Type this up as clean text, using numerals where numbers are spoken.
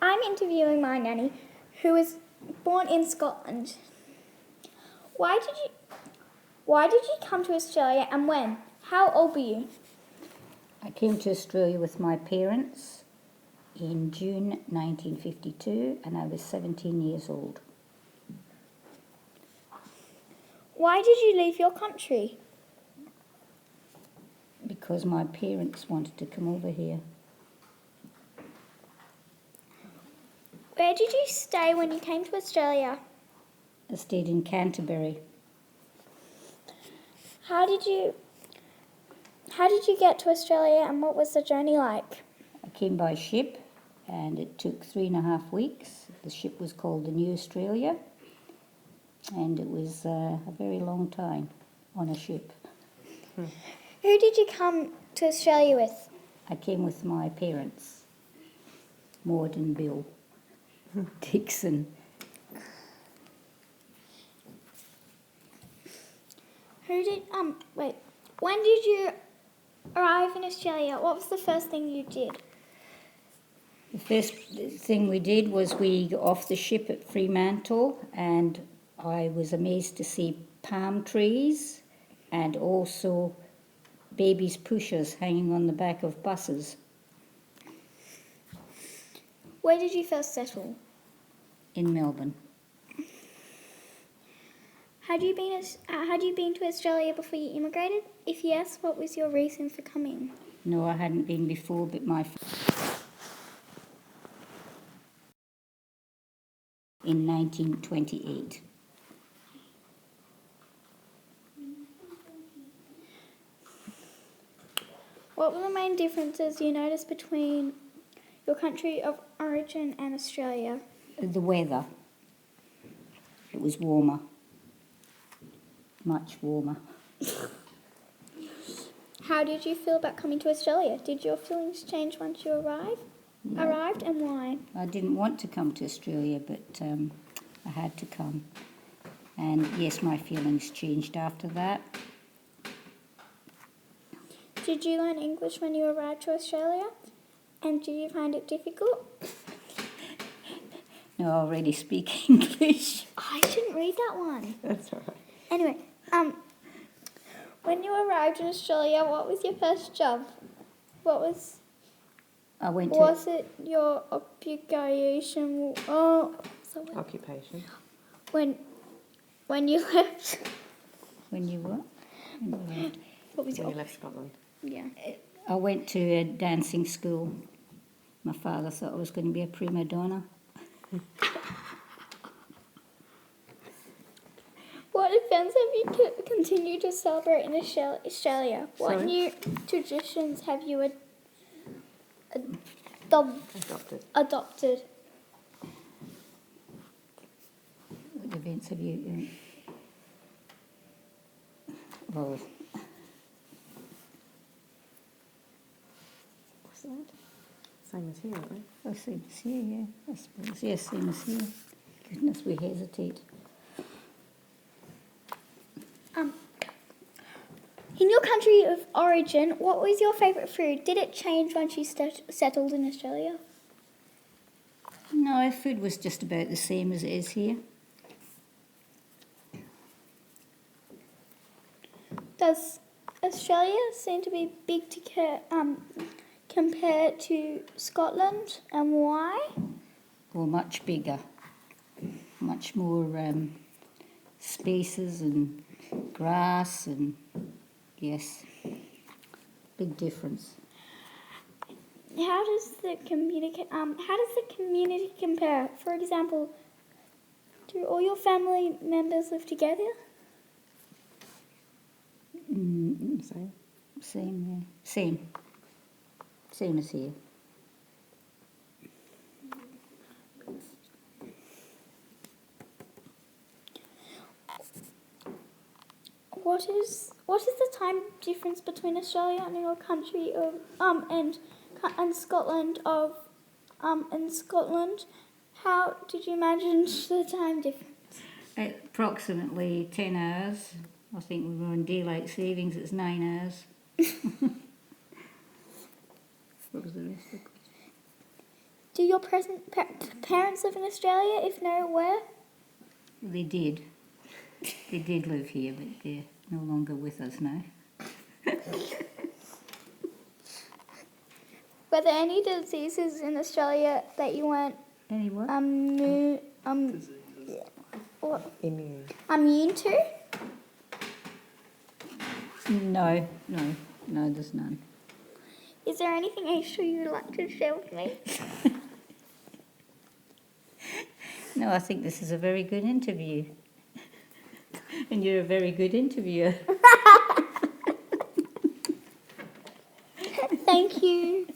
I'm interviewing my nanny, who was born in Scotland. Why did you come to Australia and when? How old were you? I came to Australia with my parents in June 1952 and I was 17 years old. Why did you leave your country? Because my parents wanted to come over here. Where did you stay when you came to Australia? I stayed in Canterbury. How did you get to Australia and what was the journey like? I came by ship and it took 3.5 weeks. The ship was called the New Australia and it was a very long time on a ship. Who did you come to Australia with? I came with my parents, Maud and Bill Dixon. When did you arrive in Australia? What was the first thing you did? The first thing we did was we got off the ship at Fremantle and I was amazed to see palm trees and also babies' pushers hanging on the back of buses. Where did you first settle? In Melbourne. Had you been to Australia before you immigrated? If yes, what was your reason for coming? No, I hadn't been before, but in 1928. What were the main differences you noticed between your country of origin and Australia? The weather. It was warmer. Much warmer. How did you feel about coming to Australia? Did your feelings change once you arrived, and why? I didn't want to come to Australia, but I had to come. And yes, my feelings changed after that. Did you learn English when you arrived to Australia? And did you find it difficult? No, I already speak English. I didn't read that one. That's all right. Anyway, when you arrived in Australia, what was your first job? Was it your occupation? Occupation. When you left? When you what? When you left. What was When your? you left Scotland. Yeah. I went to a dancing school. My father thought I was going to be a prima donna. What events have you continued to celebrate in Australia? What Sorry? new traditions have you adopted? What events have you... well... What's that? Same as here, aren't we? Oh, same as here, yeah, I suppose. Yes, same as here. Goodness, we hesitate. In your country of origin, what was your favourite food? Did it change once you settled in Australia? No, our food was just about the same as it is here. Does Australia seem to be big compared to Scotland, and why? Well, much bigger. Much more spaces and grass and... yes, big difference. How does the community compare? For example, do all your family members live together? Same. Same, yeah. Same as here. What is the time difference between Australia and your country of and Scotland in Scotland? How did you manage the time difference? Approximately 10 hours. I think we were on daylight savings, it's 9 hours. What was the rest of the question? Do your parents live in Australia? If no, where? They did. They did live here, but they're no longer with us now. Were there any diseases in Australia that you weren't Anyway, what, Immune. immune to? no, there's none. Is there anything extra you'd like to share with me? No, I think this is a very good interview. And you're a very good interviewer. Thank you.